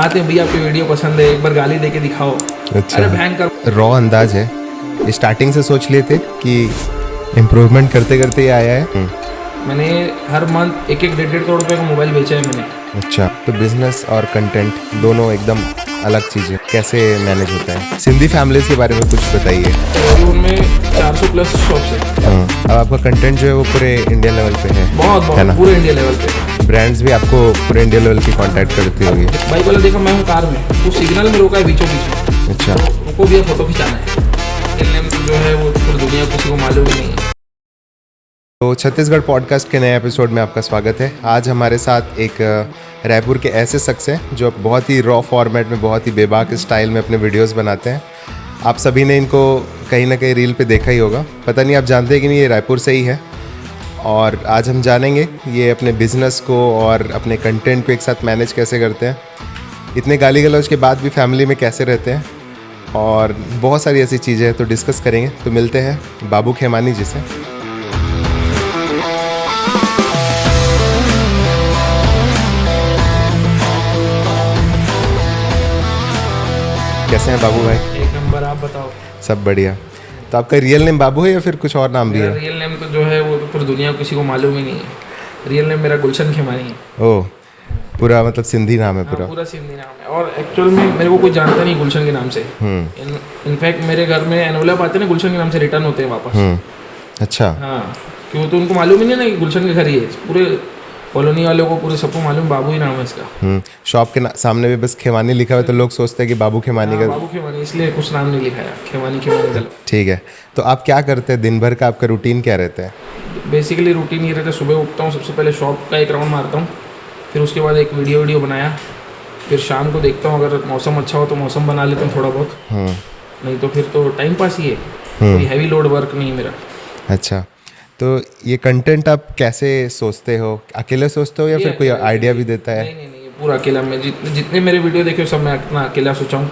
आते हैं भैया, आपकी वीडियो पसंद है, एक बार गाली दे के दिखाओ। अच्छा, अरे भयंकर रॉ अंदाज है। स्टार्टिंग से सोच लिए थे कि इम्प्रूवमेंट करते करते ये आया है। मैंने हर मंथ एक 1.5 करोड़ रुपए का मोबाइल बेचा है मैंने। अच्छा, तो बिजनेस और कंटेंट दोनों एकदम अलग चीज़ है, कैसे मैनेज होता है? सिंधी फैमिलीज के बारे में कुछ बताइए। और उनमें 400 प्लस शॉप्स है। हाँ, अब आपका कंटेंट जो है वो पूरे इंडिया लेवल पे है। बहुत है ना? बहुत पूरे इंडिया लेवल पे। ब्रांड्स भी आपको पूरे इंडिया लेवल की कांटेक्ट करती होगी। बाइक वाला देखा, मैं हूँ कार में, वो सिग्नल में रोका है बीचों बीच। अच्छा, तो उनको भी फोटो खिंचाना है। जो है वो पूरी दुनिया किसी को मालूम ही नहीं है। तो छत्तीसगढ़ पॉडकास्ट के नए एपिसोड में आपका स्वागत है। आज हमारे साथ एक रायपुर के ऐसे शख्स हैं जो बहुत ही रॉ फॉर्मेट में, बहुत ही बेबाक स्टाइल में अपने वीडियोस बनाते हैं। आप सभी ने इनको कहीं ना कहीं रील पे देखा ही होगा, पता नहीं आप जानते हैं कि नहीं, ये रायपुर से ही है। और आज हम जानेंगे ये अपने बिजनेस को और अपने कंटेंट को एक साथ मैनेज कैसे करते हैं, इतने गाली गलौज के बाद भी फैमिली में कैसे रहते हैं, और बहुत सारी ऐसी चीज़ें हैं तो डिस्कस करेंगे। तो मिलते हैं बाबू खेमानी जी से। कैसे हैं बाबू भाई? एक नंबर, आप बताओ। सब बढ़िया। तो आपका रियल नेम बाबू है या फिर कुछ और नाम भी मेरा है? रियल नेम तो जो है वो पूरी दुनिया को किसी को मालूम ही नहीं है। रियल नेम मेरा गुलशन खेमानी है। ओह, पूरा मतलब सिंधी नाम है हाँ, पूरा? पूरा सिंधी नाम है। और एक्चुअल में मेरे को कोई जानता नहीं गुलशन के नाम से। इनफैक्ट मेरे घर में एनवलप आते हैं ना, गुलशन के नाम से रिटर्न होते हैं वापस। अच्छा, हाँ, क्यों तो उनको मालूम ही नहीं ना कि गुलशन के घर ही है। पूरे कॉलोनी वालों को, पूरे सबको मालूम बाबू ही नाम है इसका। शॉप के सामने भी बस खेमानी लिखा हुआ है तो लोग सोचते हैं कि बाबू खेमानी हाँ, का। बाबू खेमानी, इसलिए कुछ नाम नहीं लिखा है, खेमानी खेमानी चलो। ठीक है, तो आप क्या करते हैं दिन भर का, आपका रूटीन क्या रहता है? बेसिकली रूटीन ये रहता है, सुबह उठता हूँ, सबसे पहले शॉप का एक राउंड मारता हूँ, फिर उसके बाद एक वीडियो बनाया, फिर शाम को देखता हूँ अगर मौसम अच्छा हो तो मौसम बना लेता हूँ थोड़ा बहुत, नहीं तो फिर तो टाइम पास ही है, कोई हैवी लोड वर्क नहीं है मेरा। अच्छा, तो ये कंटेंट आप कैसे सोचते हो? अकेले सोचते हो या फिर कोई आइडिया भी देता है? नहीं, पूरा अकेला। मैं जितने मेरे वीडियो देखे सब मैं अपना अकेला सोचा हूँ।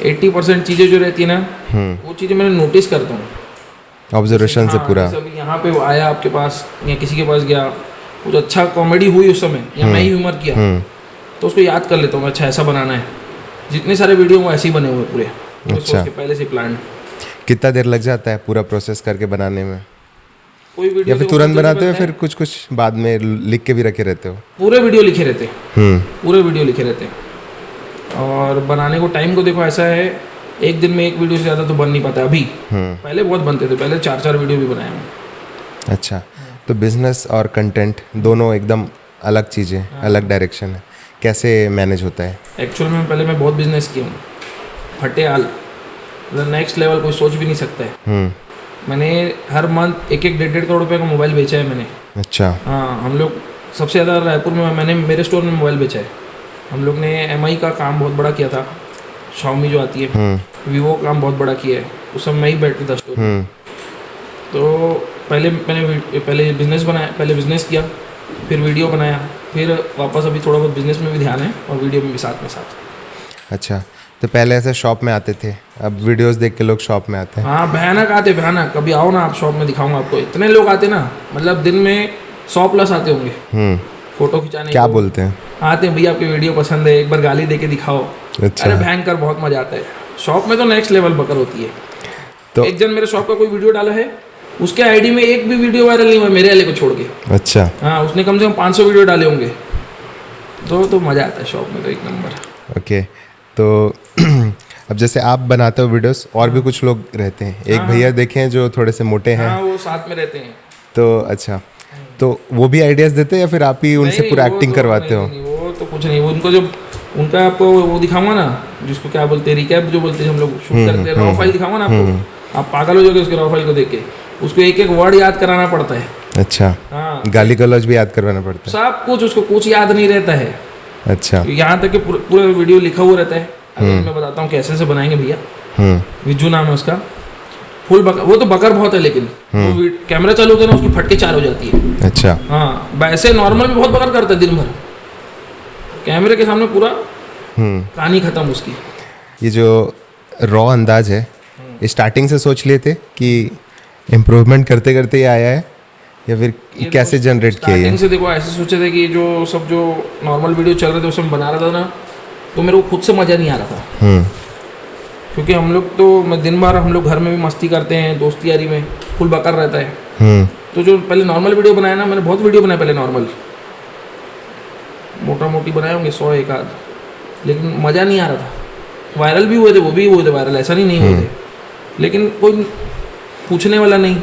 80% चीज़ें जो रहती है ना, वो चीज़ें मैंने नोटिस करता हूँ ऑब्जर्वेशन से पूरा। अभी यहाँ पे वो आया आपके पास या किसी के पास गया, कुछ अच्छा कॉमेडी हुई उस समय या मैं ही ह्यूमर किया, तो उसको याद कर लेता हूँ, अच्छा ऐसा बनाना है। जितने सारे वीडियो वो ऐसे ही बने हुए पूरे, अच्छा, पहले से प्लान। कितना देर लग जाता है पूरा प्रोसेस करके बनाने में? कोई वीडियो या फिर तुरंत बनाते हो, फिर कुछ कुछ बाद में लिख के भी रखे रहते हो? पूरे वीडियो लिखे रहते हैं। पूरे वीडियो लिखे रहते हैं। और बनाने को टाइम को देखो, ऐसा है एक दिन में एक वीडियो से ज़्यादा तो बन नहीं पाता अभी। पहले बहुत बनते थे, पहले 4-4 वीडियो भी बनाए हैं। अच्छा, तो बिजनेस और कंटेंट दोनों एकदम अलग चीज़ें हैं, अलग डायरेक्शन है, कैसे मैनेज होता है? एक्चुअल में पहले मैं बहुत बिजनेस किया हूँ, फटे हाल, नेक्स्ट लेवल कोई सोच भी नहीं सकता है। मैंने हर मंथ एक 1.5 करोड़ रुपए का मोबाइल बेचा है मैंने। अच्छा, हाँ, हम लोग सबसे ज़्यादा रायपुर में मैंने मेरे स्टोर में मोबाइल बेचा है। हम लोग ने MI का काम बहुत बड़ा किया था, Xiaomi जो आती है, Vivo का काम बहुत बड़ा किया है, उस समय मैं ही बैठता था स्टोर में। तो पहले बिजनेस बनाया, पहले बिजनेस किया, फिर वीडियो बनाया, फिर वापस अभी थोड़ा बहुत बिजनेस में भी ध्यान है और वीडियो में भी साथ में साथ। अच्छा, तो पहले ऐसे शॉप में आते थे, अब वीडियोस देख के लोग शॉप में आते हैं? हाँ, भयानक आते, भयानक। कभी आओ ना आप शॉप में, दिखाऊंगा आपको। इतने लोग आते ना, मतलब दिन में 100 प्लस आते होंगे फोटो खिंचाने। क्या बोलते हैं? आते हैं भैया, आपकी वीडियो पसंद है, एक बार गाली दे के दिखाओ। अच्छा, अरे भयंकर, बहुत मजा आता है शॉप में, तो नेक्स्ट लेवल बकर होती है। तो एक जन मेरे शॉप का कोई वीडियो डाला है, उसके आईडी में एक भी वीडियो वायरल नहीं हुआ मेरे वाले को छोड़ के। अच्छा, हाँ, उसने कम से कम 500 वीडियो डाले होंगे। तो मजा आता है शॉप में, तो एक नंबर। ओके, तो अब जैसे आप बनाते हो वीडियोस, और भी कुछ लोग रहते हैं, एक भैया देखे हैं जो थोड़े से मोटे हैं। हाँ, वो साथ में रहते हैं। तो अच्छा, तो वो भी आइडियाज देते हैं या फिर आप ही उनसे पूरा एक्टिंग करवाते हो? नहीं, वो तो कुछ नहीं। वो उनको जब उनका आपको वो दिखाऊंगा ना, जिसको क्या बोलते हैं, रिकैप जो बोलते हैं, हम लोग शूट करते हैं, रॉ फाइल दिखाऊंगा ना आपको, आप पागल हो जाओगे उसके रॉ फाइल को देख के। उसको एक एक वर्ड याद कराना पड़ता है। अच्छा, हाँ, गाली गलौज भी याद करवाना पड़ता है? सब कुछ, उसको कुछ याद नहीं रहता है। अच्छा, यहाँ तक कि पूरा वीडियो लिखा हुआ रहता है। अगर मैं बताता हूँ कैसे से बनाएंगे भैया। विज्जू नाम है उसका, फुल बकर। वो तो बकर बहुत है, लेकिन वो कैमरा चालू होता है ना, उसकी फटके 4 हो जाती है। अच्छा, हाँ, वैसे नॉर्मल में बहुत बकर करता है दिन भर, कैमरे के सामने पूरा कहानी खत्म उसकी। ये जो रॉ अंदाज है, स्टार्टिंग से सोच लिए थे कि इम्प्रूवमेंट करते करते ये आया है, या फिर कैसे जनरेट किया? स्टार्टिंग से देखो ऐसे सोचे थे कि जो नॉर्मल वीडियो चल रहे थे उसमें बना रहा था ना, तो मेरे को खुद से मज़ा नहीं आ रहा था, क्योंकि हम लोग तो मैं दिन भर हम लोग घर में भी मस्ती करते हैं, दोस्ती यारी में फुल बकर रहता है। तो जो पहले नॉर्मल वीडियो बनाया ना, मैंने बहुत वीडियो बनाया पहले नॉर्मल, मोटा मोटी बनाए होंगे 100 एक आध, लेकिन मज़ा नहीं आ रहा था। वायरल भी हुए थे, वो भी हुए थे वायरल, ऐसा नहीं हुए थे, लेकिन कोई पूछने वाला नहीं।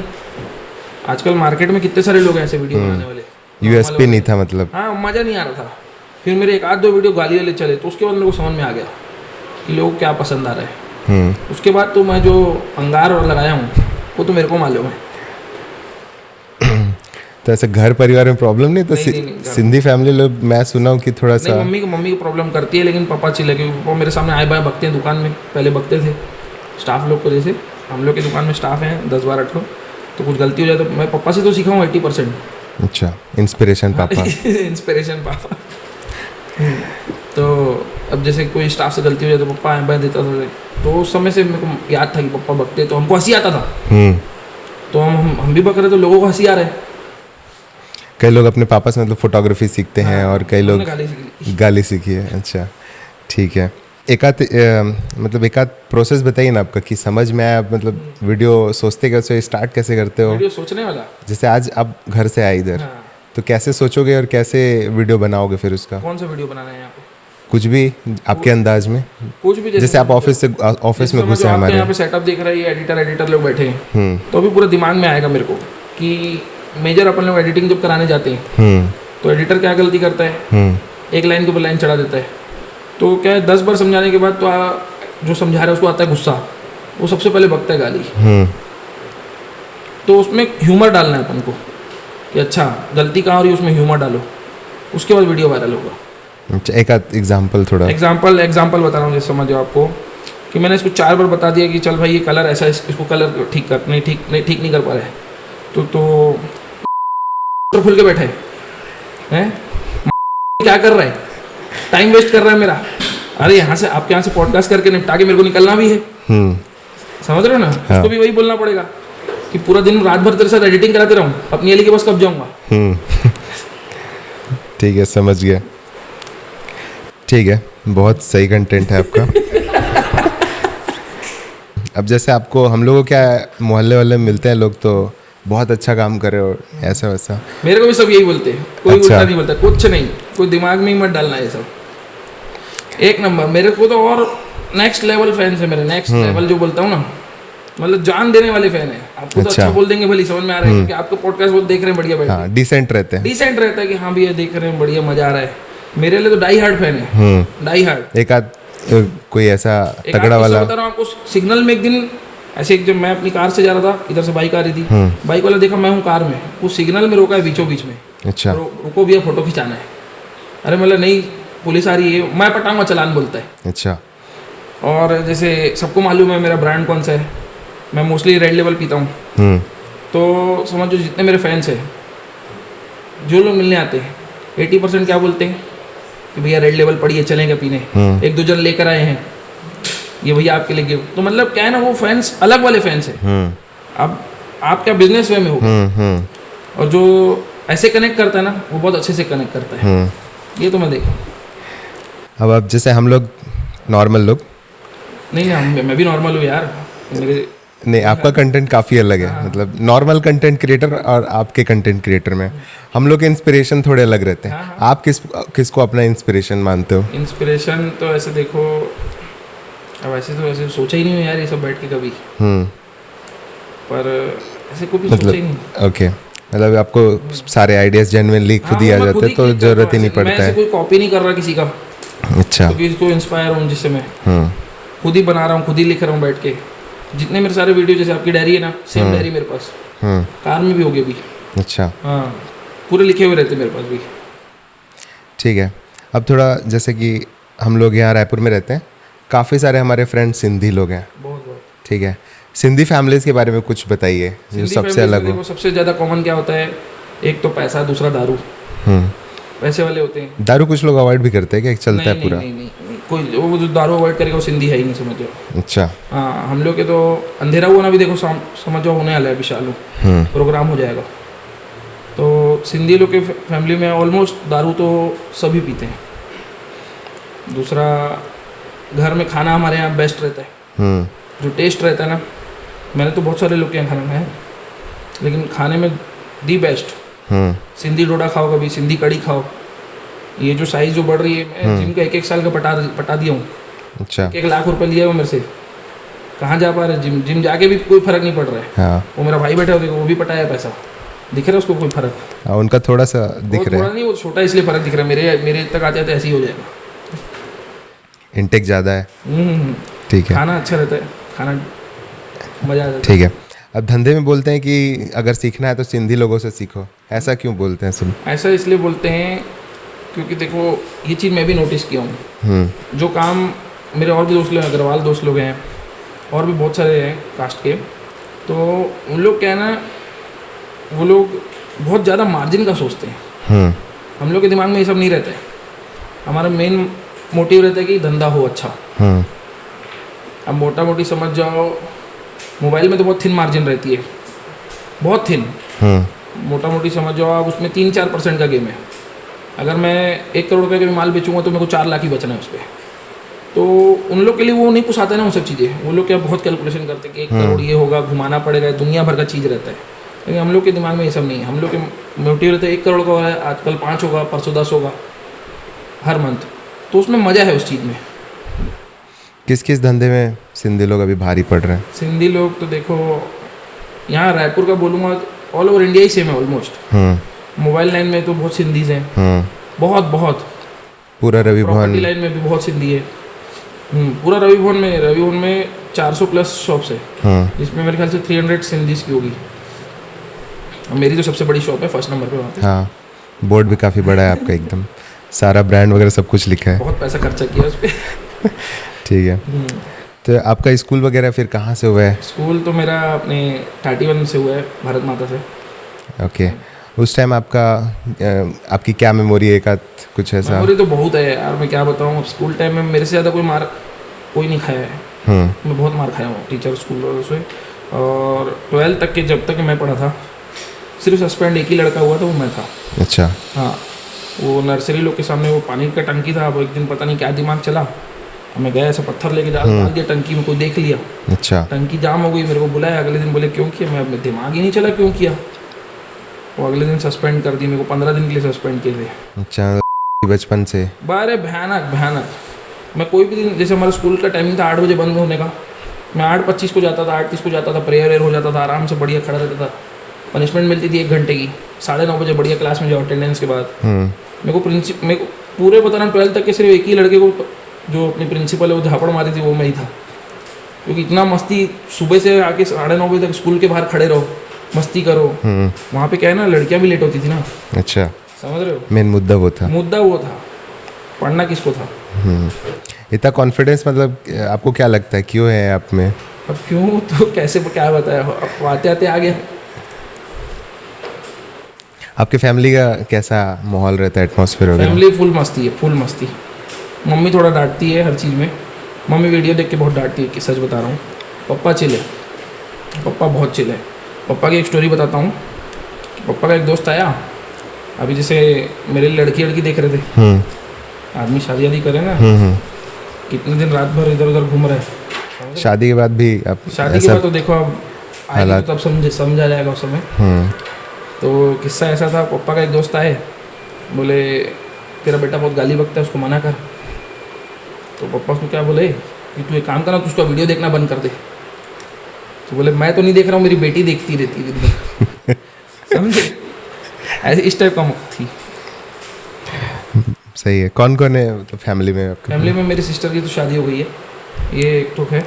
आजकल मार्केट में कितने सारे लोग हैं ऐसे वीडियो बनाने वाले, यूएसपी नहीं था मतलब। हाँ, मज़ा नहीं आ रहा था। फिर मेरे एक आध 2 वीडियो गाली वाले चले, तो उसके बाद मेरे को समझ में आ गया कि लोगों को क्या पसंद आ रहा है। उसके बाद तो मैं जो अंगार और लगाया हूँ वो तो मेरे को मालूम है। तो ऐसे घर परिवार में प्रॉब्लम नहीं? तो सिंधी फैमिली लोग, मैं सुना हूँ कि थोड़ा सा मम्मी को प्रॉब्लम करती है, लेकिन पापा चिल्ला, क्योंकि पापा मेरे सामने आए बाएं बकते हैं दुकान में, पहले बकते थे स्टाफ लोग को। जैसे हम लोग की दुकान में स्टाफ हैं 10-12 ठो, तो कुछ गलती हो जाए तो मैं पापा से तो सीखा हूँ 80%। अच्छा, इंस्पिरेशन पापा। इंस्पिरेशन पापा। तो अब जैसे कोई स्टाफ से गलती हो जाए तो पापा आए बाएं देता था, तो उस समय से मेरे को याद था कि पापा बकते, तो हमको हंसी आता था। तो हम भी बक रहे, तो लोगों को हंसी आ रहा है। कई लोग अपने पापा से मतलब फोटोग्राफी सीखते हैं, और कई लोग गाली सीखी है। अच्छा, ठीक है। एक आध प्रोसेस बताइए ना आपका, कि समझ में आया, मतलब वीडियो सोचते कैसे, स्टार्ट कैसे करते हो? वीडियो सोचने वाला, जैसे आज आप घर से आए इधर, तो कैसे सोचोगे और कैसे वीडियो बनाओगे फिर उसका? कौन सा वीडियो बनाना है यहाँ पे? कुछ भी आपके अंदाज में, कुछ भी। जैसे आप ऑफिस में घुसे हमारे, यहाँ पे सेटअप देख रहे हैं, एडिटर लोग बैठे हैं, तो अभी पूरा दिमाग में आएगा मेरे को कि मेजर अपन लोग एडिटिंग जब कराने जाते हैं, तो एडिटर क्या गलती करता है, एक लाइन के ऊपर लाइन चढ़ा देता है। तो क्या है, 10 बार समझाने के बाद तो जो समझा रहा है उसको आता है गुस्सा, वो सबसे पहले बकता है गाली। तो उसमें ह्यूमर डालना है अपन को, कि अच्छा गलती कहाँ हो रही है, उसमें ह्यूमर डालो, उसके बाद वीडियो वायरल होगा। अच्छा, एक आध एग्जाम्पल, थोड़ा एग्जाम्पल बता रहा हूँ, जैसे समझो आपको कि मैंने इसको 4 बार बता दिया कि चल भाई ये कलर ऐसा है, इसको कलर ठीक नहीं कर पा रहे, तो खुल के बैठे हैं, क्या कर रहा है, टाइम वेस्ट कर रहा है मेरा। अरे यहाँ से, आपके यहाँ से पॉडकास्ट करके निपटा के मेरे को निकलना भी है, समझ रहे हो ना? हाँ। उसको भी वही बोलना पड़ेगा कि पूरा दिन रात भर तेरे साथ एडिटिंग कराते रहूँ, अपनी अली के पास कब जाऊँगा। ठीक है, समझ गया। ठीक है, बहुत सही कंटेंट है आपका। अब जैसे आपको, हम लोगों क्या मोहल्ले वाले मिलते हैं लोग, तो बहुत अच्छा काम करे और ऐसा वैसा, मेरे को भी सब यही बोलते हैं, कोई उल्टा नहीं बोलता, कुछ नहीं, कोई दिमाग में ही मत डालना ये सब। एक नंबर मेरे को तो, और नेक्स्ट लेवल फैंस है मेरे, नेक्स्ट लेवल जो बोलता हूँ ना, मतलब जान देने वाले फैन है। आपको तो अच्छा बोल देंगे, भले समझ में आ रहा है, क्योंकि आपका पॉडकास्ट वो देख रहे हैं बढ़िया, हाँ, डिसेंट रहता है कि हाँ भैया देख रहे हैं, बढ़िया मजा आ रहा है। मेरे लिए तो डाई हार्ड फैन है, डाई हार्ड। एक आध कोई ऐसा तगड़ा वाला बता रहा हूँ आपको। सिग्नल में एक दिन ऐसे, जब मैं अपनी कार से जा रहा था, इधर से बाइक आ रही थी, बाइक वाला देखा मैं हूँ कार में, वो सिग्नल में रोका है बीचों बीच में। अच्छा, रुको भैया फोटो खिंचाना है। अरे मतलब नहीं, पुलिस आ रही है, मैं पटाऊंगा चालान, बोलता है। अच्छा। और जैसे सबको मालूम है मेरा ब्रांड कौन सा है, मैं मोस्टली रेड लेवल पीता हूँ। तो समझो जितने मेरे फैंस हैं, जो लोग मिलने आते हैं, 80% क्या बोलते हैं कि भैया रेड लेवल पड़ी है, चलेंगे पीने। 1-2 जन लेकर आए हैं, ये भैया आपके लिए गिफ्ट। तो मतलब क्या है ना, वो फैंस अलग वाले फैंस हैं। अब आप क्या बिजनेस वे में हो, और जो ऐसे कनेक्ट करता है ना, वो बहुत अच्छे से कनेक्ट करता है। ये तो मैं देखा। अब जैसे हम लोग नॉर्मल लोग, नहीं, मैं भी नॉर्मल हूँ यार, मेरे नहीं, आपका कंटेंट काफ़ी अलग है। मतलब नॉर्मल कंटेंट क्रिएटर और आपके कंटेंट क्रिएटर में हम लोग के इंस्पिरेशन थोड़े अलग रहते हैं। आप किसको अपना इंस्पिरेशन मानते हो? इंस्पिरेशन तो ऐसे देखो, अब ऐसे सोचा ही नहीं यार ये सब बैठ के कभी, पर ऐसे कुछ सोचा ही नहीं। ओके, मतलब आपको सारे आइडियाज जेन्युइनली खुद ही आ जाते हैं, तो जरूरत ही नहीं पड़ता है। कोई कॉपी नहीं कर रहा किसी का। अच्छा, क्योंकि इसको इंस्पायर हूँ, जिससे मैं खुद ही बना रहा हूँ, खुद ही लिख रहा हूँ बैठ के। जितने मेरे सारे वीडियो, जैसे आपकी डायरी है ना, सेम डायरी मेरे पास, कार में भी होगी अभी। अच्छा, हाँ, पूरे लिखे हुए रहते मेरे पास भी। ठीक है। अब थोड़ा, जैसे कि हम लोग यहाँ रायपुर में रहते हैं, काफ़ी सारे हमारे फ्रेंड्स सिंधी लोग हैं। बहुत। ठीक है, सिंधी फैमिलीज के बारे में कुछ बताइए जो सबसे अलग हो। सबसे ज़्यादा कॉमन क्या होता है, एक तो पैसा, दूसरा दारू। पैसे वाले होते हैं। दारू कुछ लोग अवॉइड भी करते हैं, क्या चलता है पूरा? नहीं, कोई वो जो दारू अवॉइड करेगा वो सिंधी है ही नहीं, समझो। अच्छा। हाँ, हम लोग के तो अंधेरा हुआ ना भी, देखो समझो होने वाला है, विशालू प्रोग्राम हो जाएगा। तो सिंधी लोग के फैमिली में ऑलमोस्ट दारू तो सभी पीते हैं। दूसरा, घर में खाना हमारे यहाँ बेस्ट रहता है। जो टेस्ट रहता है ना, मैंने तो बहुत सारे लोग के यहाँ खाना खाया है, लेकिन खाने में दी बेस्ट सिंधी डोडा खाओ, कभी सिंधी कड़ी खाओ। ये जो साइज़ जो बढ़ रही है, मैं जिम का 1-1 साल का पटा दिया हूँ। अच्छा। 1 लाख रुपए लिया वो मेरे से, कहाँ जा पा रहे जिम जाके भी कोई फर्क नहीं पड़ रहा है। हाँ। वो मेरा भाई बैठा है, वो भी पटाया पैसा, दिख रहा है उसको कोई फर्क? हाँ, उनका थोड़ा सा दिख रहा थोड़ा नहीं, वो छोटा इसलिए फर्क दिख रहा है। मेरे तक आते आते ऐसे ही हो जाएगा। है, इनटेक ज़्यादा है। ठीक है। खाना अच्छा रहता है, खाना मज़ा आ जाता है। ठीक है। अब धंधे में बोलते हैं कि अगर सीखना है तो सिंधी लोगों से सीखो, ऐसा क्यों बोलते हैं सुन? ऐसा इसलिए बोलते हैं क्योंकि देखो, ये चीज़ मैं भी नोटिस किया हूँ। जो काम मेरे और भी दोस्त लोग, अग्रवाल दोस्त लोग हैं, और भी बहुत सारे हैं कास्ट के, तो उन लोग क्या है ना, वो लोग बहुत ज़्यादा मार्जिन का सोचते हैं। हम लोग के दिमाग में ये सब नहीं रहता है। हमारा मेन मोटिव रहता है कि धंधा हो अच्छा। अब मोटा मोटी समझ जाओ, मोबाइल में तो बहुत थिन मार्जिन रहती है, बहुत थिन। मोटा मोटी समझ जाओ आप, उसमें 3-4% का गेम है। अगर मैं 1 करोड़ रुपये का भी माल बेचूंगा तो मेरे को 4 लाख ही बचना है उस पर। तो उन लोग के लिए वो नहीं पुसाता है ना वो सब चीज़ें। वो लोग क्या बहुत कैलकुलेशन करते हैं कि 1 करोड़ ये होगा, घुमाना पड़ेगा, दुनिया भर का चीज़ रहता है। लेकिन हम लोग के दिमाग में ये सब नहीं है। हम लोग के मोटिव रहते हैं 1 करोड़ का हो रहा है, आजकल 5 होगा, परसों 10 होगा हर मंथ। तो उसमें मज़ा है उस चीज़ में। किस किस धंधे में सिंधी लोग अभी भारी पड़ रहे हैं? सिंधी लोग तो देखो, यहाँ रायपुर का बोलूँगा, ऑल ओवर इंडिया ही सेम है ऑलमोस्ट। मोबाइल लाइन में तो बहुत सिंधीज हैं, बहुत। पूरा रवि भवन लाइन में भी बहुत सिंधी है। पूरा रवि भवन में 400 प्लस शॉप्स है, जिसमें मेरे ख्याल से 300 सिंधीज की होगी। मेरी तो सबसे बड़ी शॉप है, फर्स्ट नंबर पे वहाँ पे। हाँ, बोर्ड भी काफ़ी बड़ा है आपका, एकदम सारा ब्रांड वगैरह सब कुछ लिखा है। बहुत पैसा खर्चा किया उस पर। ठीक है। तो आपका स्कूल वगैरह फिर कहाँ से हुआ है? स्कूल तो मेरा अपने 31 से हुआ है, भारत माता से। ओके। उस टाइम आपकी क्या मेमोरी है? एक आध कुछ ऐसा? मेमोरी तो बहुत है यार, मैं क्या बताऊँ। स्कूल टाइम में मेरे से ज़्यादा कोई नहीं खाया है। मैं बहुत मार खाया हूँ टीचर, स्कूल वालों से। और 12th तक के, जब तक मैं पढ़ा था, सिर्फ सस्पेंड एक ही लड़का हुआ था, वो मैं था। अच्छा। हाँ, वो नर्सरी लोग के सामने वो पानी का टंकी था। वो एक दिन पता नहीं क्या दिमाग चला, मैं गया ऐसा पत्थर लेके डाल दिया टंकी में, कोई देख लिया। अच्छा। टंकी जाम हो गई, मेरे को बुलाया अगले दिन, बोले क्यों किया? मैं दिमाग ही नहीं चला क्यों किया। वो अगले दिन सस्पेंड कर दी मेरे को, 15 दिन के लिए सस्पेंड किए थे। अच्छा, बचपन से? बारे भयानक। मैं कोई भी दिन, जैसे हमारा स्कूल का टाइमिंग था 8 बजे बंद होने का, मैं 8:25 को जाता था, 8:30 को जाता था, प्रेयर हो जाता था, आराम से बढ़िया खड़ा रहता था। पनिशमेंट मिलती थी 1 घंटे की, 9:30 बजे बढ़िया क्लास में जाओ अटेंडेंस के बाद। मेरे को पूरे पता ना 12th तक के सिर्फ एक ही लड़के को, जो अपनी प्रिंसिपल है वो झापड़ मारी थी, वो मैं ही था। क्योंकि इतना मस्ती, सुबह से आके 9:30 बजे तक स्कूल के बाहर खड़े रहो, मस्ती करो। वहाँ पे क्या है ना, लड़कियाँ भी लेट होती थी ना। अच्छा, समझ रहे हो? मेन मुद्दा वो था। पढ़ना किसको था? इतना कॉन्फिडेंस, मतलब आपको क्या लगता है क्यों है आप में? अब क्यों तो कैसे क्या बताया, अब आते आते आ गया। आपके फैमिली का कैसा माहौल रहता है, एटमॉस्फेयर वगैरह? फैमिली फुल मस्ती है, फुल मस्ती। मम्मी थोड़ा डांटती है हर चीज़ में। मम्मी वीडियो देख के बहुत डांटती है, कि सच बता रहा हूँ। पापा चिल है, पापा बहुत चिल है। पापा की एक स्टोरी बताता हूँ। पापा का एक दोस्त आया, अभी जैसे मेरे लड़की देख रहे थे, आदमी शादी करे ना, कितने दिन रात भर इधर उधर घूम रहे हैं। शादी के बाद भी आप? शादी के बाद तो देखो अब आएगी तो तब समझा जाएगा उस समय। तो किस्सा ऐसा था, पापा का एक दोस्त आए, बोले तेरा बेटा बहुत गाली बकता है, उसको मना कर। तो पापा उसको क्या बोले कि तू एक काम करना, तू उसका वीडियो देखना बंद कर दे। तो बोले मैं तो नहीं देख रहा हूँ, मेरी बेटी देखती रहती है दिन भर। समझे? ऐसे इस टाइप का थी। सही है। कौन कौन है तो फैमिली में आपके? फैमिली में मेरी सिस्टर की तो शादी हो गई है, ये एक तो है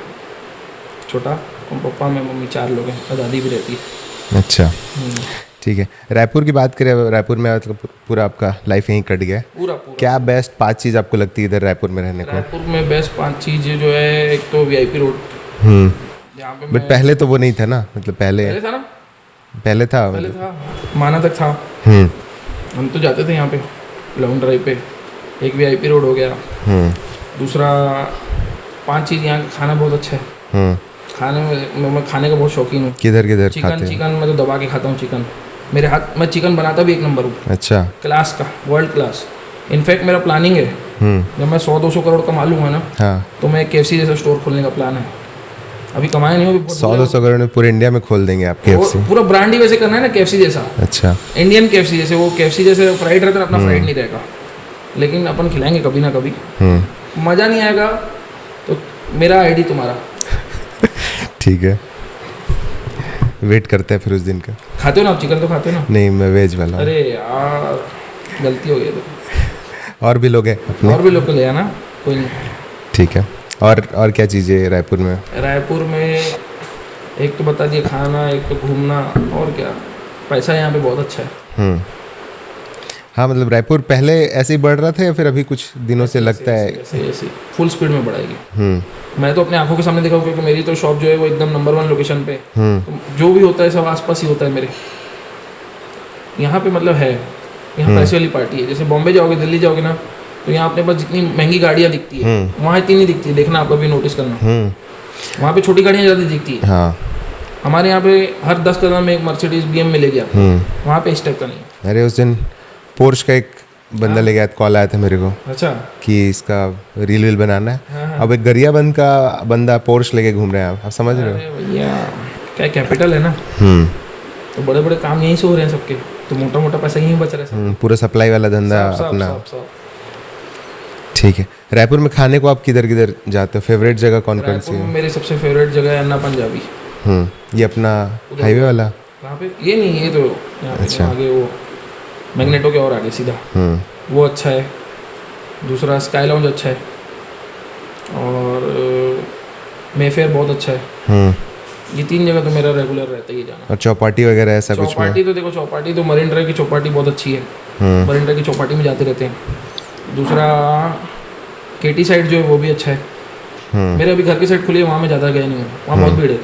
छोटा, और पापा में मम्मी 4 लोग हैं, और दादी भी रहती है। अच्छा, ठीक है। रायपुर की बात करें, रायपुर में मतलब पूरा आपका लाइफ यहीं कट गया है? पूरा। क्या बेस्ट 5 चीज़ आपको लगती है इधर रायपुर में रहने को? रायपुर में बेस्ट 5 चीज़ें जो है, एक तो VIP रोड, जहाँ पे बट पहले तो वो नहीं था ना, मतलब पहले था ना, पहले था माना तक था। हम तो जाते थे यहाँ पे लॉन्ग ड्राइव पे। एक VIP रोड हो गया। दूसरा, 5 चीज़, यहाँ का खाना बहुत अच्छा है। खाने में मैं खाने का बहुत शौकीन हूँ। किधर खाते हैं? चिकन मैं तो दबा के खाता हूँ। चिकन मैं चिकन बनाता भी 1 नंबर हूँ। अच्छा। क्लास का, वर्ल्ड क्लास। इनफैक्ट मेरा प्लानिंग है जब मैं 100-200 करोड़ कमा लूंगा ना, हाँ, तो मैं KFC जैसा स्टोर खोलने का प्लान है। अभी कमाया नहीं हो, अभी बहुत 100-200 करोड़ में पूरे इंडिया में खोल देंगे आप KFC? वो पूरा ब्रांड ही वैसे करना है ना KFC जैसा, अच्छा। इंडियन KFC जैसे। वो KFC जैसे फ्राइड रहता है, अपना फ्राइड नहीं रहेगा, लेकिन अपन खिलाएंगे कभी ना कभी। मज़ा नहीं आएगा तो मेरा ID तुम्हारा। ठीक है, वेट करते हैं फिर उस दिन का। खाते हो ना आप चिकन? तो खाते हो ना? नहीं, मैं वेज वाला हूँ। अरे यार, गलती हो गई तो। और भी लोग हैं अपने? और भी लोग को ले आना, कोई नहीं। ठीक है। और क्या चीज़ें है रायपुर में? रायपुर में एक तो बता दिए खाना, एक तो घूमना, और क्या, पैसा यहाँ पे बहुत अच्छा है। हाँ, मतलब रायपुर पहले ऐसे ही बढ़ रहा था या फिर अभी कुछ दिनों से लगता है? ऐसे फुल स्पीड में बढ़ाएगी। मैं तो अपने आंखों के सामने देखा हूँ, क्योंकि मेरी तो शॉप जो है वो एकदम नंबर 1 लोकेशन पे। तो जो भी होता है सब आसपास ही होता है मेरे यहाँ पे। मतलब है यहाँ पैसे वाली पार्टी है। जैसे बॉम्बे जाओगे, दिल्ली जाओगे ना, तो यहाँ अपने पास जितनी महंगी गाड़ियाँ दिखती है, वहाँ इतनी नहीं दिखती है। देखना, आप कभी नोटिस करना, वहाँ पे छोटी गाड़ियाँ ज़्यादा दिखती है। हाँ। हमारे यहाँ पे हर 10 कदम में एक मर्सिडीज BM मिलेगी आपको, वहाँ पे इस टाइप का नहीं है। अरे उस दिन पोर्श का एक बंदा ले गया, कॉल आया था मेरे को अच्छा, कि इसका रील बनाना है। हाँ। अब एक गरियाबंद का बंदा पोर्श लेके घूम रहे हैं, आप समझ रहे हो? अरे भैया, क्या कैपिटल है ना, तो बड़े बड़े काम यहीं से हो रहे हैं सबके, तो मोटा मोटा पैसा यहीं बच रहा है। पूरा सप्लाई वाला धंधा अपना। सब। ठीक है। रायपुर में खाने को आप किधर किधर जाते हो? फेवरेट जगह कौन कौन सी रायपुर में है? मेरी सबसे फेवरेट जगह है अन्ना पंजाबी। ये अपना हाईवे वाला? कहाँ पे? ये नहीं, ये तो यहाँ पे अच्छा। आगे वो मैग्नेटो के और आगे सीधा, वो अच्छा है। दूसरा स्काई लॉन्ज अच्छा है, और मेफेयर बहुत अच्छा है। ये 3 जगह तो मेरा रेगुलर रहता ही जाना। और चौपाटी वगैरह ऐसा कुछ में? चौपाटी तो देखो, चौपाटी तो मरीन ड्राइव की चौपाटी बहुत अच्छी है, मरीन ड्राइव की चौपाटी में जाते रहते हैं। दूसरा KT साइड जो है वो भी अच्छा है। मेरे अभी घर की साइड खुली है, वहाँ मैं ज़्यादा गया नहीं हूँ, वहाँ बहुत भीड़ है।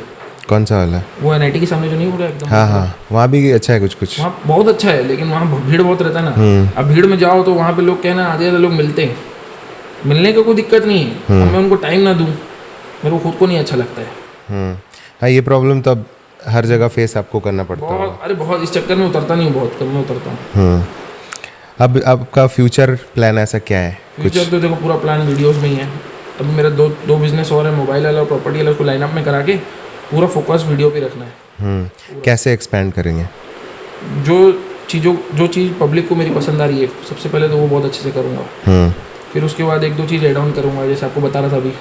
कौन सा वाला? वो NIT के सामने जो नहीं हो रहा है एकदम। हाँ, वहाँ भी अच्छा है कुछ। वहाँ बहुत अच्छा है, लेकिन वहाँ भीड़ बहुत रहता है ना। अब भीड़ में जाओ तो वहाँ पे लोग कहना आधे लोग मिलते हैं, मिलने का कोई दिक्कत नहीं है। अब मैं उनको टाइम ना दूँ, मेरे को खुद को नहीं अच्छा लगता है। हाँ, ये प्रॉब्लम तो अब हर जगह फेस आपको करना पड़ता है। बहुत, अरे बहुत, इस चक्कर में उतरता नहीं हूँ, बहुत कम में उतरता हूँ। अब आपका फ्यूचर प्लान ऐसा क्या है? फ्यूचर तो देखो पूरा प्लान वीडियोस में ही है। अभी मेरा दो बिजनेस और है, मोबाइल वाला और प्रॉपर्टी वाला, उसको लाइनअप में करा के पूरा फोकस वीडियो पे रखना है। कैसे एक्सपैंड करेंगे? जो चीज़ पब्लिक को मेरी पसंद आ रही है, सबसे पहले तो वो बहुत अच्छे से करूँगा। फिर उसके बाद 1-2 चीज़ एड ऑन करूँगा। जैसे आपको बता रहा था अभी,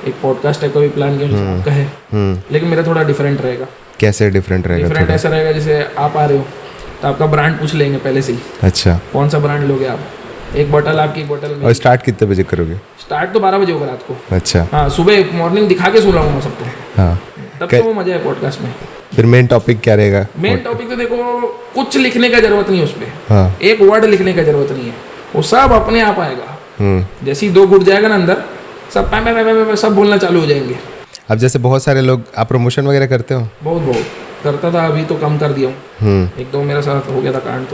एक पॉडकास्ट टाइप का भी प्लान किया जैसे आपका है, लेकिन मेरा थोड़ा डिफरेंट रहेगा। कैसे डिफरेंट रहेगा? डिफरेंट ऐसा रहेगा, जैसे आप आ रहे हो तो आपका ब्रांड पूछ लेंगे पहले से ही। अच्छा। कौन सा ब्रांड लोगे आप? एक बोतल आपकी, एक बोतल में। और स्टार्ट कितने बजे करोगे? स्टार्ट तो 12 बजे होगा रात को। अच्छा। हाँ, सुबह मॉर्निंग दिखा के सुलाऊंगा सबको। हाँ, तब तो वो मजा है पॉडकास्ट में। फिर मेन टॉपिक क्या रहेगा? मेन टॉपिक तो देखो, कुछ लिखने का जरूरत नहीं है उस पर। हाँ। एक वर्ड लिखने का जरूरत नहीं है, वो सब अपने आप आएगा। जैसे ही 2 घुट जाएगा ना अंदर, सब सब बोलना चालू हो जाएंगे। अब जैसे बहुत सारे लोग, आप प्रमोशन वगैरह करते हो? बहुत करता था, अभी तो कम कर दिया हूँ। 1-2 मेरे साथ हो गया था कांड।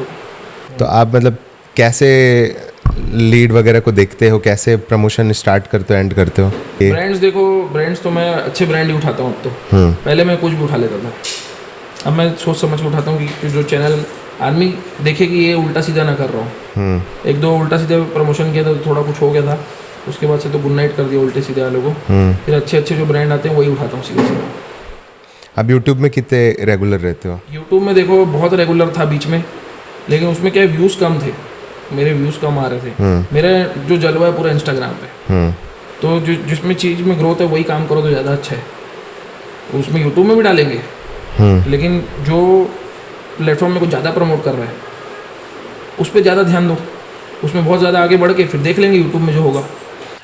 तो आप मतलब कैसे लीड वगैरह को देखते हो? कैसे प्रमोशन स्टार्ट करते हो, एंड करते हो? ब्रांड्स देखो, ब्रांड्स तो मैं अच्छे ब्रांड ही उठाता हूँ अब तो। पहले मैं कुछ भी उठा लेता था, अब मैं सोच समझ के उठाता हूँ कि जो चैनल आदमी देखे कि ये उल्टा सीधा ना कर रहा हूँ। 1-2 उल्टा सीधे प्रमोशन किया था तो थोड़ा कुछ हो गया था, उसके बाद से तो गुड नाइट कर दिया उल्टे सीधे वालों को। फिर अच्छे जो ब्रांड आते हैं वही उठाता हूँ सीधे सीधे। अब यूट्यूब में कितने रेगुलर रहते हो? यूट्यूब में देखो बहुत रेगुलर था बीच में, लेकिन उसमें क्या व्यूज़ कम थे, मेरे व्यूज़ कम आ रहे थे। मेरा जो जलवा है पूरा इंस्टाग्राम पे, तो जिसमें चीज़ में ग्रोथ है वही काम करो तो ज़्यादा अच्छा है। उसमें यूट्यूब में भी डालेंगे, लेकिन जो प्लेटफॉर्म में कुछ ज़्यादा प्रमोट कर रहा है उस पर ज़्यादा ध्यान दो, उसमें बहुत ज़्यादा आगे बढ़ के फिर देख लेंगे यूट्यूब में जो होगा।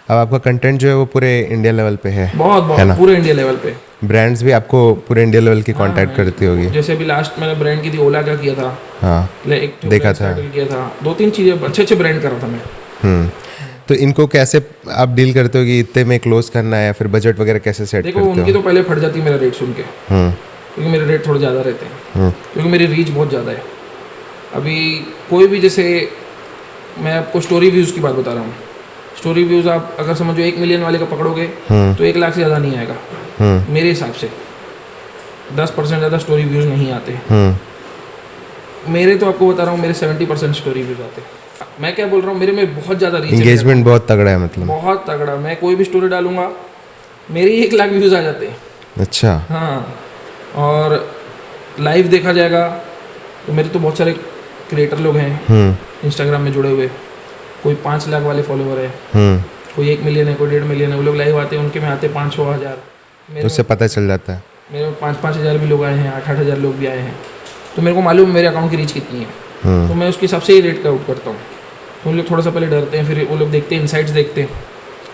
अब आपका कंटेंट जो है वो पूरे इंडिया लेवल पे है? बहुत पूरे इंडिया लेवल पे। ब्रांड्स भी आपको पूरे इंडिया लेवल की कांटेक्ट करती होगी? जैसे अभी लास्ट मैंने ब्रांड की थी ओला का किया था। हाँ, एक देखा था। किया था 2-3 चीज़ें अच्छे ब्रांड कर रहा था मैं। तो इनको कैसे आप डील करते हो कि इतने में क्लोज करना है, या फिर बजट वगैरह कैसे सेट करते हो? देखो, उनकी तो पहले फट जाती है मेरा रेट सुन के, क्योंकि मेरे रेट थोड़े ज़्यादा रहते हैं, क्योंकि मेरी रीच बहुत ज़्यादा है। अभी कोई भी, जैसे मैं आपको स्टोरी व्यूज़ की बात बता रहा हूँ, स्टोरी व्यूज़ आप अगर समझो 1 मिलियन वाले का पकड़ोगे तो 1 लाख से ज़्यादा नहीं आएगा मेरे हिसाब से। 10% ज़्यादा स्टोरी व्यूज़ नहीं आते मेरे, तो आपको बता रहा हूँ मेरे 70% स्टोरी व्यूज़ आते हैं। मैं क्या बोल रहा हूँ, मेरे में बहुत ज़्यादा रीच है, एंगेजमेंट बहुत तगड़ा है मतलब। बहुत तगड़ा। मैं कोई भी स्टोरी डालूंगा, मेरी 1 लाख व्यूज़ आ जाते हैं। अच्छा। हाँ, और लाइव देखा जाएगा तो मेरे तो बहुत सारे क्रिएटर लोग हैं इंस्टाग्राम में जुड़े हुए। कोई 5 लाख वाले फॉलोवर है, कोई 1 मिलियन है, कोई 1.5 मिलियन है। वो लोग लाइव आते हैं, उनके में आते 500 हज़ार। तो उससे पता चल जाता है। मेरे में 5-5 हज़ार भी लोग आए हैं, 8-8 हज़ार लोग भी आए हैं। तो मेरे को मालूम है मेरे अकाउंट की रीच कितनी है, तो मैं उसके हिसाब से ही रेट आउट करता हूँ। तो उन लोग थोड़ा सा पहले डरते हैं, फिर वो लोग देखते हैं, इनसाइट्स देखते हैं,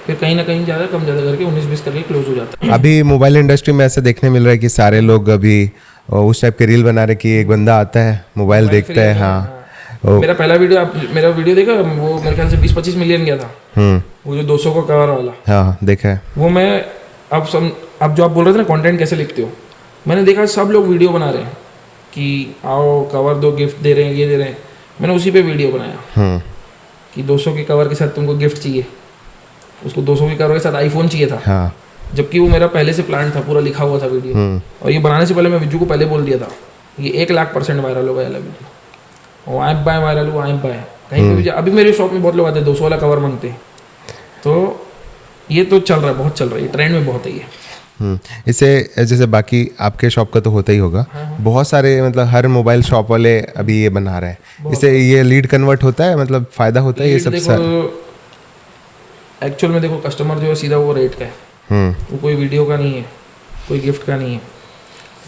फिर कहीं ना कहीं ज़्यादा कम ज़्यादा करके 19-20 करके क्लोज हो जाता है। अभी मोबाइल इंडस्ट्री में ऐसा देखने मिल रहा है कि सारे लोग अभी उस टाइप के रील बना रहे कि एक बंदा आता है, मोबाइल देखता है। हाँ। मेरा पहला वीडियो, आप मेरा वीडियो देखा, वो मेरे ख्याल से 20-25 मिलियन गया था। वो जो 200 का कवर वाला, हाँ देखा है। वो मैं अब जो आप बोल रहे थे ना कंटेंट कैसे लिखते हो, मैंने देखा सब लोग वीडियो बना रहे हैं कि आओ कवर दो, गिफ्ट दे रहे हैं, ये दे रहे हैं। मैंने उसी पे वीडियो बनाया कि 200 के कवर के साथ तुमको गिफ्ट चाहिए। उसको 200 के कवर के साथ आईफोन चाहिए था। हाँ। जबकि वो मेरा पहले से प्लान था, पूरा लिखा हुआ था वीडियो। और ये बनाने से पहले मैं विज्जू को पहले बोल दिया था ये 1,00,000% वायरल होगा वाला वीडियो। और ऐप बाय वायरल हुआ, ऐप बाय कहीं पे भी अभी मेरे शॉप में बहुत लोग आते हैं 200 वाला कवर मांगते हैं। तो ये तो चल रहा है, बहुत चल रहा है, ये ट्रेंड में बहुत है ये। इसे जैसे बाकी आपके शॉप का तो होता ही होगा, बहुत सारे मतलब हर मोबाइल शॉप वाले अभी ये बना रहे हैं। इससे ये लीड कन्वर्ट होता है, मतलब फ़ायदा होता है ये सब। एक्चुअल में देखो, कस्टमर जो है सीधा वो रेट का है, वो कोई वीडियो का नहीं है, कोई गिफ्ट का नहीं है।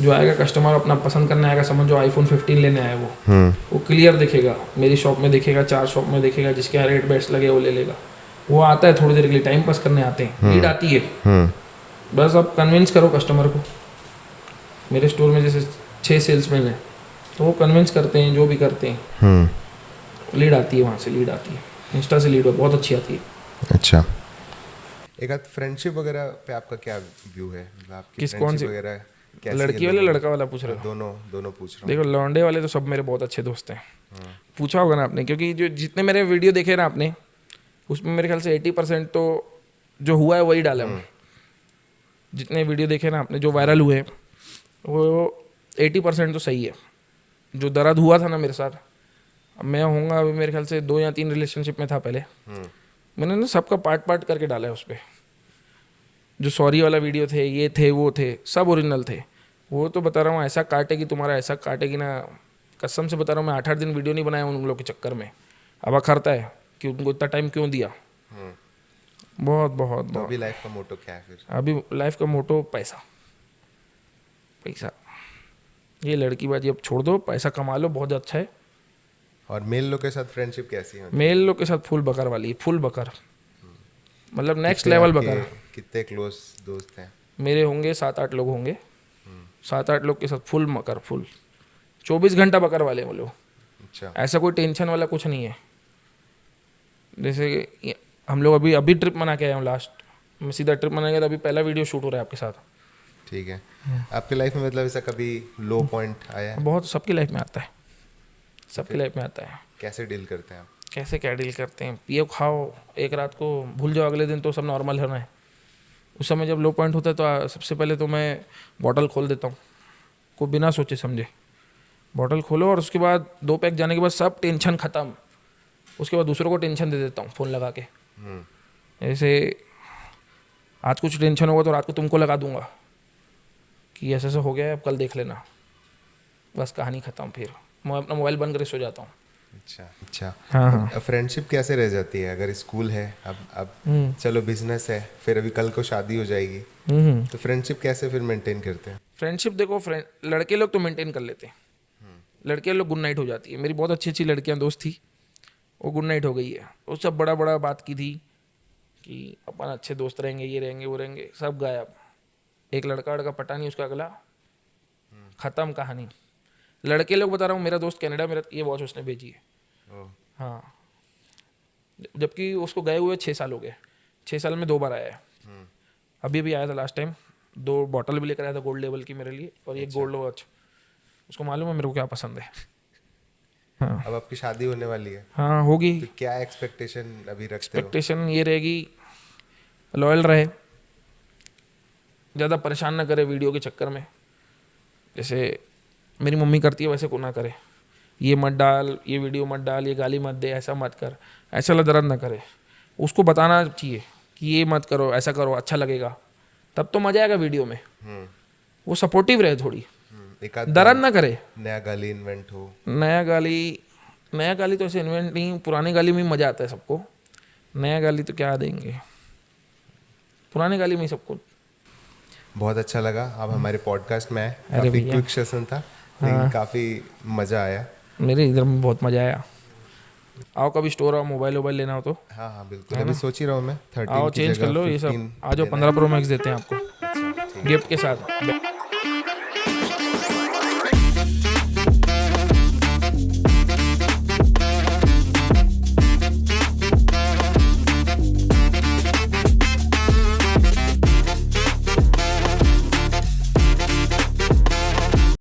जो आएगा कस्टमर अपना पसंद करने आएगा, समझ जो आईफोन 15 लेने आया वो क्लियर देखेगा, मेरी शॉप में देखेगा, 4 शॉप में देखेगा, जिसके यहाँ रेट बेस्ट लगे वो ले लेगा। वो आता है थोड़ी देर के लिए, टाइम पास करने आते हैं, लीड आती है। बस आप कन्विंस करो कस्टमर को। मेरे स्टोर में जैसे 6 सेल्समैन हैं, तो वो कन्विंस करते हैं, जो भी करते हैं, लीड आती है, वहाँ से लीड आती है, इंस्टा से लीड बहुत अच्छी आती है। अच्छा, एक आध फ्रेंडशिप वगैरह पे आपका क्या व्यू है? मतलब आपकी किस कौन सी वगैरह कैसी लड़की है वाले लोगों लड़का वाला पूछ रहे हो? दोनों पूछ रहा हूँ। देखो, लौंडे वाले तो सब मेरे बहुत अच्छे दोस्त हैं। पूछा होगा ना आपने, क्योंकि जो जितने मेरे वीडियो देखे ना आपने, उसमें मेरे ख्याल से 80% तो जो हुआ है वही डाला हूँ। जितने वीडियो देखे ना आपने जो वायरल हुए, वो 80% तो सही है। जो दर्द हुआ था ना मेरे साथ, अब मैं होऊंगा अभी मेरे ख्याल से 2 या 3 रिलेशनशिप में था पहले, मैंने ना सबका पार्ट करके डाला है उस पर। जो सॉरी वाला वीडियो थे, ये थे, वो थे, सब ओरिजिनल थे। वो तो बता रहा हूँ, ऐसा काटेगी तुम्हारा, ऐसा काटेगी ना, कसम से बता रहा हूँ। मैं 8-8 दिन वीडियो नहीं बनाया उन लोग के चक्कर में। अब अखरता है कि उनको इतना टाइम क्यों दिया। बहुत बहुत तो बहुत। अभी लाइफ का मोटो क्या है फिर? अभी लाइफ का मोटो पैसा, पैसा। ये लड़कीबाजी अब छोड़ दो, पैसा कमा लो, बहुत अच्छा है। और मेल लोग के साथ फ्रेंडशिप कैसी है? मेल लोग के साथ फुल बकर वाली है, फुल बकर, मतलब नेक्स्ट लेवल बकर। कितने क्लोज दोस्त हैं? मेरे होंगे 7-8 लोग होंगे, 7-8 लोग के साथ फुल मकर, फुल 24 घंटा बकर वाले वो लोग। अच्छा। ऐसा कोई टेंशन वाला कुछ नहीं है। जैसे कि हम लोग अभी ट्रिप मना के आए हूँ लास्ट, मैं सीधा ट्रिप मना गया था, अभी पहला वीडियो शूट हो रहा है आपके साथ। ठीक है। आपकी लाइफ में मतलब ऐसा कभी लो पॉइंट आया है? बहुत, सबकी लाइफ में आता है, सबकी लाइफ में आता है। कैसे डील करते हैं आप? कैसे क्या डील करते हैं? पियो खाओ, एक रात को भूल जाओ, अगले दिन तो सब नॉर्मल होना है। उस समय जब लो पॉइंट होता है तो सबसे पहले तो मैं बॉटल खोल देता हूँ, को बिना सोचे समझे बॉटल खोलो, और उसके बाद 2 पैक जाने के बाद सब टेंशन ख़त्म। उसके बाद दूसरों को टेंशन दे देता हूँ फ़ोन लगा के। जैसे आज कुछ टेंशन होगा तो रात को तुमको लगा दूंगा कि ऐसा ऐसा हो गया है, अब कल देख लेना, बस कहानी ख़त्म। फिर मैं अपना मोबाइल बंद करके सो जाता हूँ। अच्छा। हाँ। फ्रेंडशिप कैसे रह जाती है अगर स्कूल है, अब चलो बिजनेस है, फिर अभी कल को शादी हो जाएगी, तो फ्रेंडशिप कैसे फिर मेंटेन करते हैं? फ्रेंडशिप देखो, लड़के लोग तो मेंटेन कर लेते हैं, लड़कियां लोग गुड नाइट हो जाती है। मेरी बहुत अच्छी अच्छी लड़कियां दोस्त थी, वो गुड नाइट हो गई है। वो सब बड़ा बड़ा बात की थी कि अपन अच्छे दोस्त रहेंगे, ये रहेंगे, वो रहेंगे, सब गायब। एक लड़का पटा नहीं उसका, अगला ख़त्म कहानी। लड़के लोग बता रहा हूँ, मेरा दोस्त कनाडा, मेरा ये वॉच उसने भेजी है। हाँ, जबकि उसको गए हुए 6 साल हो गए, 6 साल में 2 बार आया है। अभी आया था लास्ट टाइम, 2 बॉटल भी लेकर आया था गोल्ड लेवल की मेरे लिए, और एक गोल्ड वॉच। उसको मालूम है मेरे को क्या पसंद है। हाँ। अब आपकी शादी होने वाली है। हाँ, होगी। तो क्या एक्सपेक्टेशन अभी रखते हो? एक्सपेक्टेशन ये रहेगी, लॉयल रहे, ज़्यादा परेशान ना करे वीडियो के चक्कर में। जैसे मेरी मम्मी करती है वैसे को ना करे, ये मत डाल, ये वीडियो मत डाल, ये गाली मत दे, ऐसा मत कर, ऐसा दर्द ना करे। उसको बताना चाहिए कि ये मत करो, ऐसा करो, अच्छा लगेगा, तब तो मजा आएगा वीडियो में। वो सपोर्टिव रहे थोड़ी, एक आध दर्द ना करे। नया गाली इन्वेंट हो। नया गाली तो ऐसे इन्वेंट नहीं, पुरानी गाली में ही मजा आता है सबको। नया गाली तो क्या देंगे, पुरानी गाली में ही सबको। बहुत अच्छा लगा आप हमारे पॉडकास्ट में आए। अरे काफी भैया। क्विक सेशन था लेकिन काफी मजा आया। मेरे इधर में बहुत मजा आया। आओ कभी स्टोर आओ, मोबाइल वोबाइल लेना हो तो हाँ बिल्कुल, अभी सोच ही रहा हूँ मैं 13 आओ, की चेंज कर जगह लो ये सब। 15 आ जाओ, लेना 15 Pro Max देते हैं आपको है। अच्छा, ठीक है। गिफ्ट के साथ।